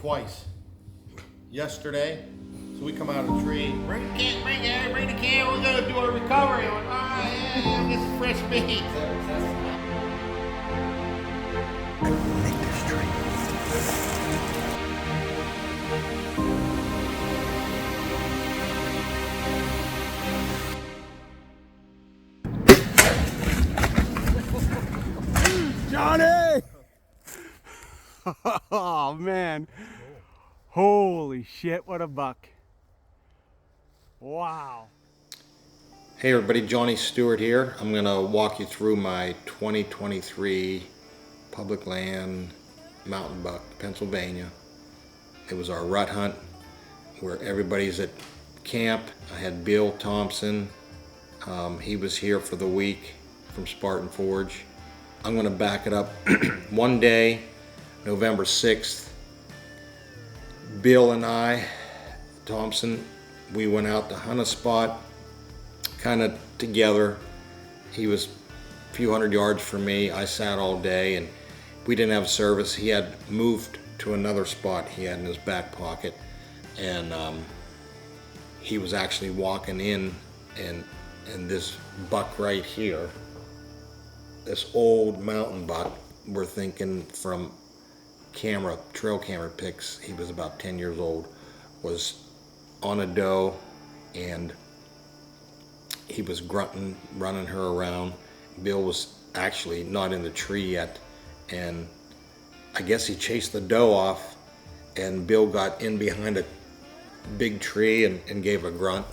twice. Yesterday, so we come out of the tree. Bring the can, bring the can. We're gonna do a recovery. I went, yeah, get some fresh meat. Make this tree. Johnny! Oh man. Holy shit, what a buck. Wow. Hey everybody, Johhny Stewart here. I'm gonna walk you through my 2023 public land mountain buck, Pennsylvania. It was our rut hunt where everybody's at camp. I had Bill Thompson. He was here for the week from Spartan Forge. I'm gonna back it up. One day, November 6th, Bill and I, Thompson, we went out to hunt a spot, kind of together. He was a few hundred yards from me. I sat all day and we didn't have service. He had moved to another spot he had in his back pocket, and he was actually walking in, and this buck right here, this old mountain buck, we're thinking from trail camera pics, he was about 10 years old, was on a doe, and he was grunting, running her around. Bill was actually not in the tree yet, and I guess he chased the doe off, and Bill got in behind a big tree and gave a grunt,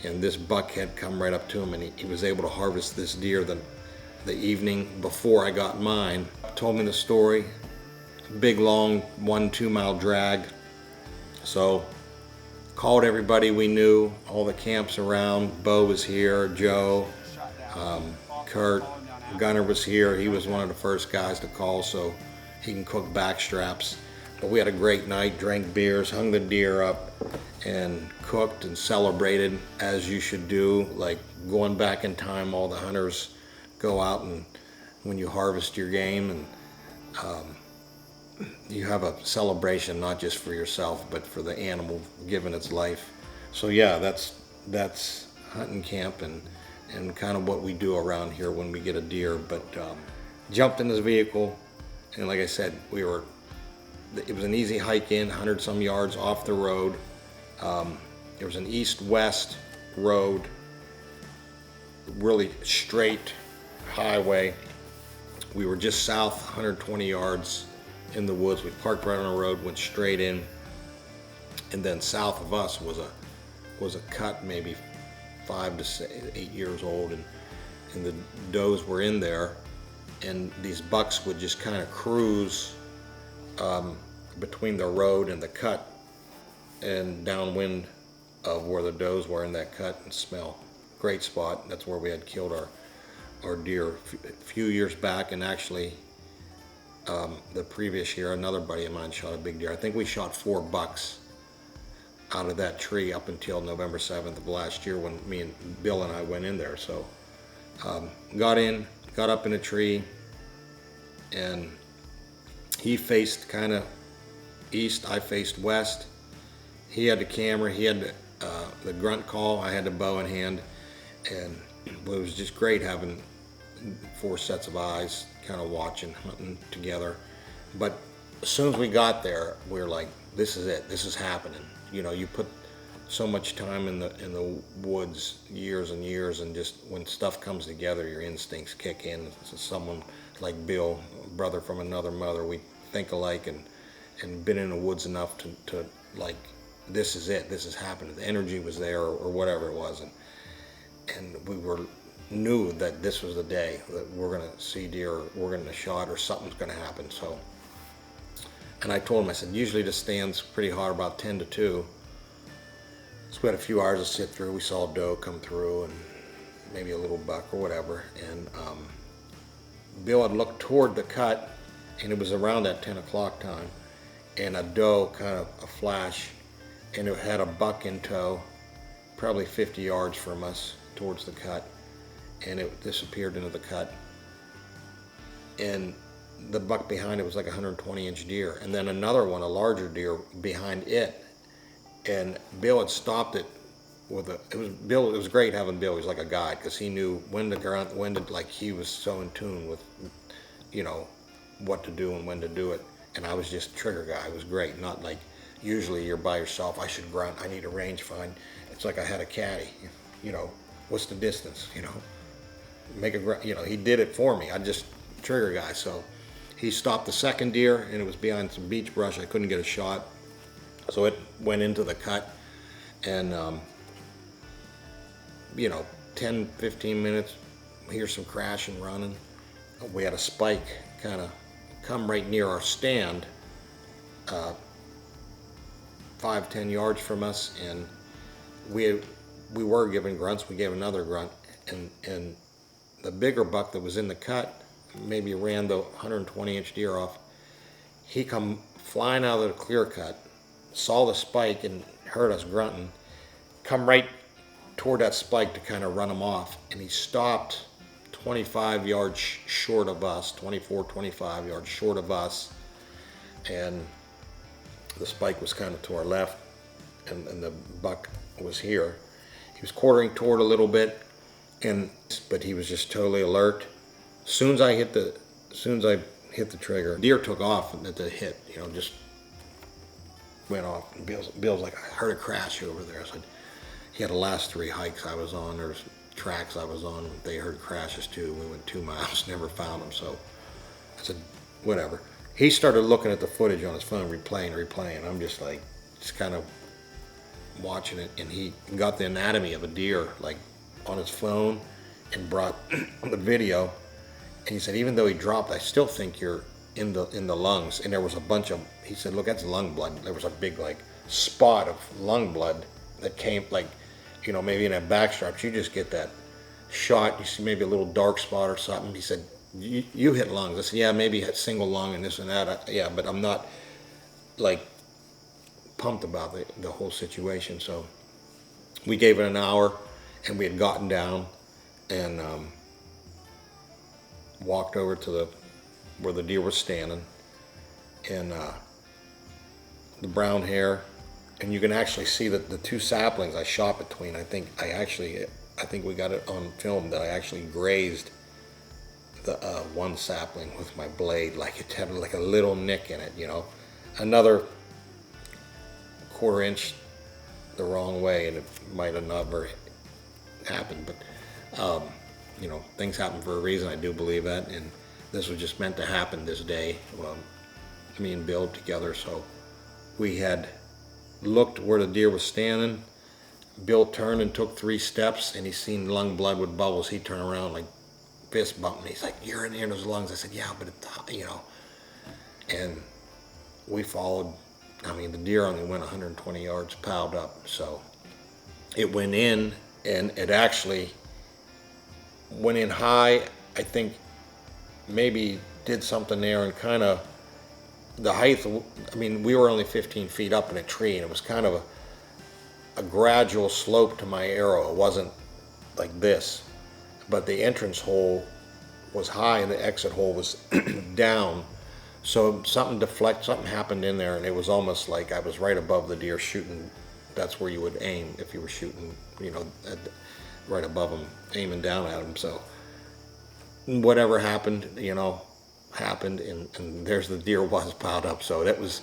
and this buck had come right up to him, and he was able to harvest this deer the evening before I got mine. Told me the story. Big long 1-2 mile drag. So called everybody we knew, all the camps around. Bo was here, Joe, Kurt, Gunner was here. He was one of the first guys to call so he can cook back straps. But we had a great night, drank beers, hung the deer up, and cooked and celebrated as you should do. Like going back in time, all the hunters go out and when you harvest your game, and you have a celebration not just for yourself but for the animal given its life. So yeah, that's hunting camp and kind of what we do around here when we get a deer. But jumped in this vehicle, and like I said, it was an easy hike in, 100 some yards off the road. There was an east-west road, really straight highway. We were just south 120 yards in the woods. We parked right on the road, went straight in, and then south of us was a cut maybe 5 to 8 years old, and the does were in there, and these bucks would just kind of cruise between the road and the cut and downwind of where the does were in that cut and smell. Great spot. That's where we had killed our deer a few years back, and actually the previous year another buddy of mine shot a big deer. I think we shot 4 bucks out of that tree up until November 7th of last year when me and Bill and I went in there. So got up in a tree, and he faced kind of east, I faced west. He had the camera, he had the grunt call, I had the bow in hand, and it was just great having 4 sets of eyes kind of watching, hunting together. But as soon as we got there, we were like, this is it, this is happening. You know, you put so much time in the woods, years and years, and just when stuff comes together, your instincts kick in. So someone like Bill, brother from another mother, we think alike and been in the woods enough to like, this is it, this is happening. The energy was there, or whatever it was, and we knew that this was the day that we're gonna see deer, or we're gonna shot, or something's gonna happen. So, and I told him, I said, usually the stand's pretty hard about 10 to 2. So we had a few hours to sit through. We saw a doe come through and maybe a little buck or whatever. And Bill had looked toward the cut, and it was around that 10 o'clock time, and a doe, kind of a flash, and it had a buck in tow, probably 50 yards from us towards the cut, and it disappeared into the cut. And the buck behind it was like a 120-inch deer, and then another one, a larger deer, behind it. And Bill had stopped it with a. It was Bill. It was great having Bill. He was like a guide because he knew when to grunt, when to, like, he was so in tune with, you know, what to do and when to do it. And I was just trigger guy. It was great. Not like usually you're by yourself. I should grunt. I need a range find. It's like I had a caddy. You know, what's the distance? You know, make a grunt. You know, he did it for me. I just trigger guy. So he stopped the second deer, and it was behind some beach brush. I couldn't get a shot, so it went into the cut, and you know, 10, 15 minutes, hear some crashing, running. We had a spike kind of come right near our stand, 5, 10 yards from us, and we were giving grunts. We gave another grunt, and the bigger buck that was in the cut maybe ran the 120-inch deer off. He come flying out of the clear cut, saw the spike and heard us grunting, come right toward that spike to kind of run him off, and he stopped 25 yards short of us, 24, 25 yards short of us, and the spike was kind of to our left, and the buck was here. He was quartering toward a little bit, but he was just totally alert. As soon as I hit the trigger, deer took off at the hit, you know, just went off. And Bill's like, I heard a crash over there. So he had the last 3 hikes I was on, there's tracks I was on, they heard crashes too. We went 2 miles, never found them. So I said, whatever. He started looking at the footage on his phone, replaying. I'm just like, just kind of watching it, and he got the anatomy of a deer like on his phone and brought the video. And he said, even though he dropped, I still think you're in the lungs. And there was a bunch of, he said, look, that's lung blood. There was a big like spot of lung blood that came, like, you know, maybe in that backstrap. You just get that shot, you see maybe a little dark spot or something. He said, you hit lungs. I said, yeah, maybe hit single lung and this and that. Yeah, but I'm not like pumped about the whole situation. So we gave it an hour, and we had gotten down and walked over to where the deer was standing, and the brown hair, and you can actually see that the 2 saplings I shot between. I think we got it on film that I actually grazed the one sapling with my blade, like it had like a little nick in it, you know, another 1/4 inch the wrong way, and it might have never happened. But you know, things happen for a reason. I do believe that, and this was just meant to happen this day. Well, me and Bill together. So we had looked where the deer was standing. Bill turned and took 3 steps, and he seen lung blood with bubbles. He turned around like fist bumping. He's like, "You're in those lungs." I said, "Yeah, but it's, you know." And we followed. I mean, the deer only went 120 yards, piled up. So it went in, and it actually went in high. I think maybe did something there, and kind of the height. I mean, we were only 15 feet up in a tree, and it was kind of a gradual slope to my arrow. It wasn't like this, but the entrance hole was high and the exit hole was down. So something happened in there, and it was almost like I was right above the deer shooting. That's where you would aim if you were shooting, you know, right above him, aiming down at him. So whatever happened, you know, happened, and there's the deer was piled up. So that was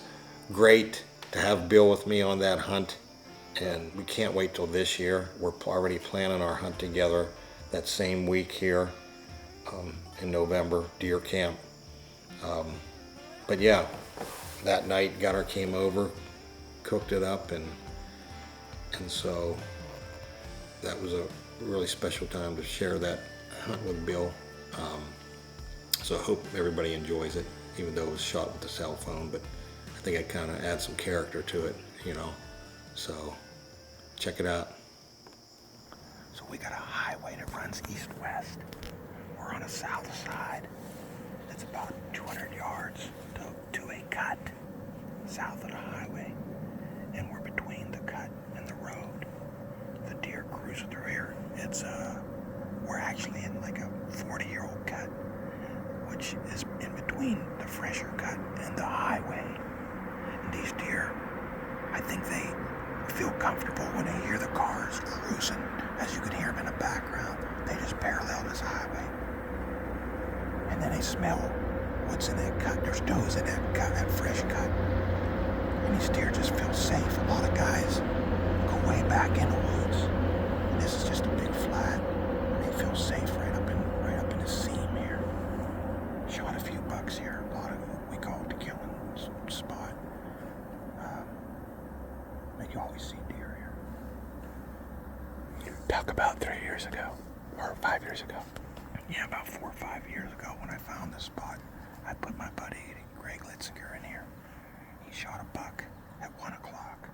great to have Bill with me on that hunt, and we can't wait till this year. We're already planning our hunt together that same week here in November, deer camp. But yeah, that night Gunner came over, cooked it up, and so that was a really special time to share that hunt with Bill. So I hope everybody enjoys it, even though it was shot with the cell phone, but I think I kind of add some character to it, you know. So check it out. So we got a highway that runs east-west. We're on the south side. It's about 200 yards to a cut south of the highway. And we're between the cut and the road. The deer cruising through here. We're actually in like a 40-year-old cut. which is in between the fresher cut and the highway. And these deer, I think they feel comfortable when they hear the cars cruising. As you can hear them in the background, they just parallel this highway. And then they smell what's in that cut. There's does in that cut, that fresh cut. And these deer just feel safe. A lot of guys go way back in the woods. And this is just a big flat. And they feel safe right up in the seam here. Shot a few bucks here. A lot of we call it the killing spot. But you always see deer here. Talk about 3 years ago, or 5 years ago. Yeah, about 4 or 5 years ago when I found this spot, I put my buddy Greg Litzinger in here. He shot a buck at 1 o'clock.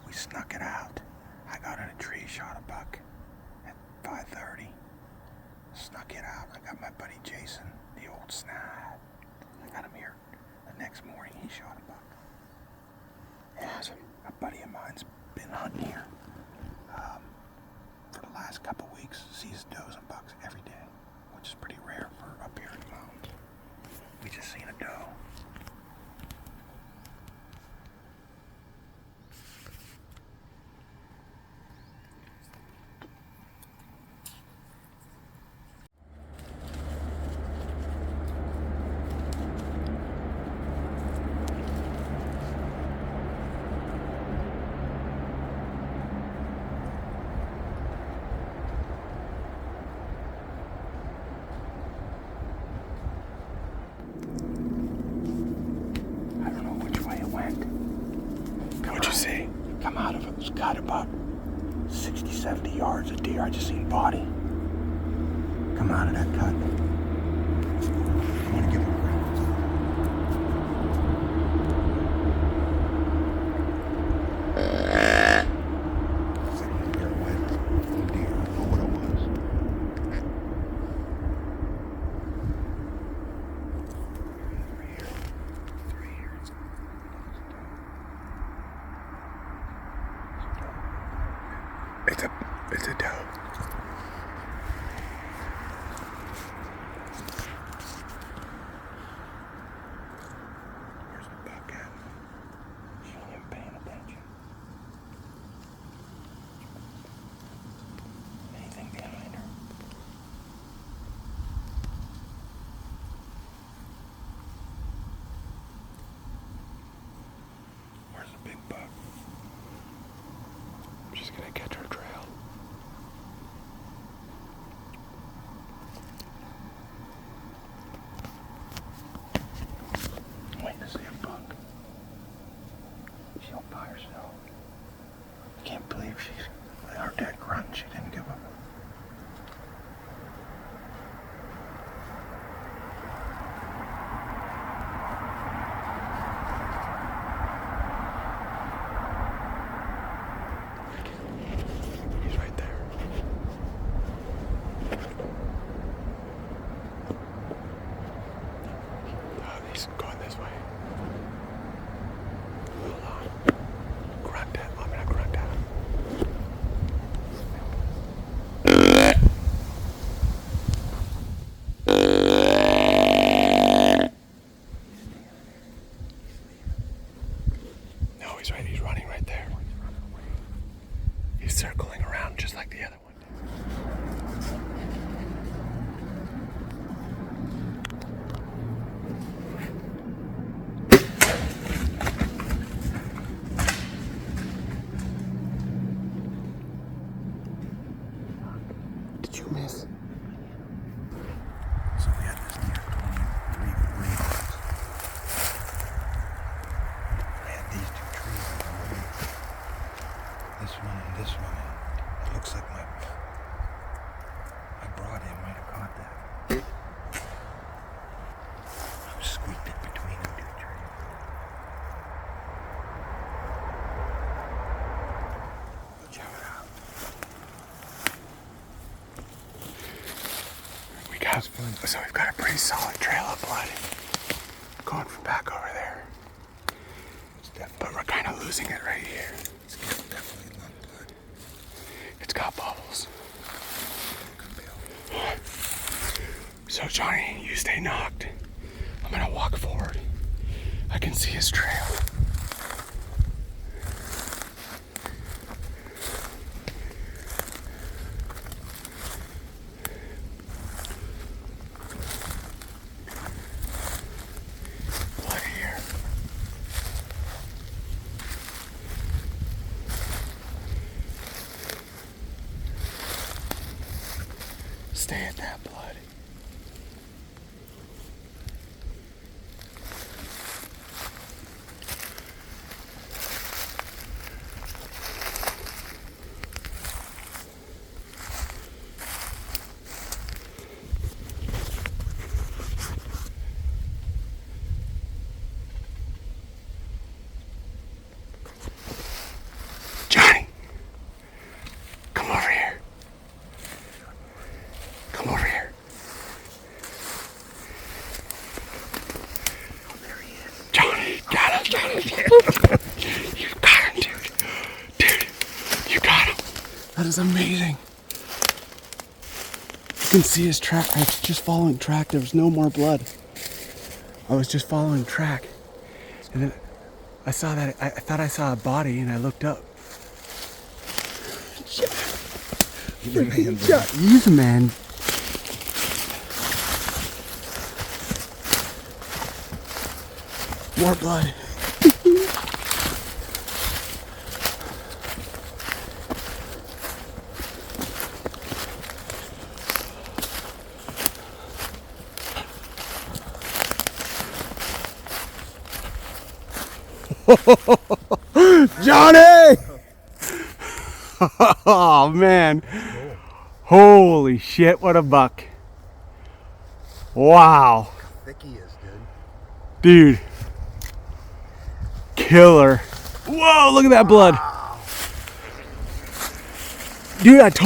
We snuck it out. I got in a tree, shot a buck at 5:30. Snuck it out. I got my buddy Jason, the old snide. I got him here. The next morning, he shot a buck. Awesome. A buddy of mine's been hunting here for the last couple weeks. Sees does and bucks every day, which is pretty rare for up here in the mountains. We just seen a doe. What'd you see? Come out of it. It's got about 60, 70 yards of deer. I just seen body. Come out of that cut. I'm gonna give it a run. They're wet. Deer. I don't know what it was. It's a doe. Where's the buck at? She ain't even paying attention. Anything behind her? Where's the big buck? She's gonna catch her trail. Waiting to see a buck. She's all by herself. I can't believe I heard that grunt. She didn't give up. He's right there. Oh, he's going this way. Hold on. Grunt it. I'm gonna grunt out. No, he's right. He's running right there. He's circling around just like the other one did. Did you miss? So we had this deer 23 yards. I had these two trees in the way. This one and this one. It looks like my broadhead might have caught that. I squeaked it between the two trees. Check it out. We've got a pretty solid trail of blood going from back over there. But we're kind of losing it right here. It's definitely lung blood. It's got bubbles. So Johhny, you stay knocked. I'm gonna walk forward. I can see his trail. Blood here. Stay at that blood. Johhny, come over here. Come over here. Johhny, got him, Johhny. You got him, dude. Dude, you got him. That is amazing. You can see his track. I was just following track. There was no more blood. I was just following track. And then I saw that. I thought I saw a body and I looked up. He's a man. More blood. Johhny! Oh man. Holy shit, what a buck. Wow. How thick he is, dude. Dude. Killer. Whoa, look at that blood. Dude,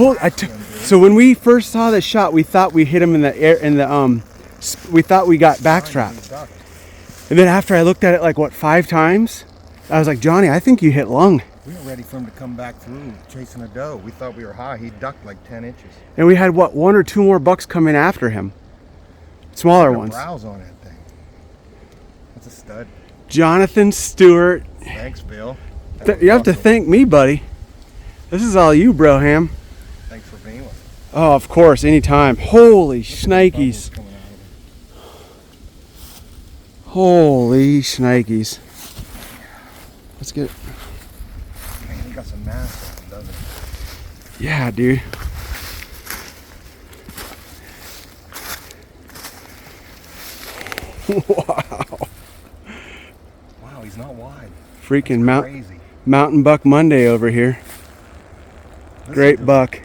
so when we first saw the shot, we thought we hit him in the air, we thought we got backstrapped. And then after I looked at it like, what, 5 times? I was like, Johhny, I think you hit lung. We were ready for him to come back through chasing a doe. We thought we were high. He ducked like 10 inches. And we had, what, 1 or 2 more bucks coming after him. Smaller ones. Browse on that thing. That's a stud. Jonathan Stewart. Thanks, Bill. You have to thank me, buddy. This is all you, Broham. Thanks for being with us. Oh, of course, anytime. Holy shnikes. Holy shnikes. Let's get it. Man, he got some mass on him, doesn't he? Yeah, dude. Wow. Wow, he's not wide. Freaking Crazy. Mountain Buck Monday over here. Great buck.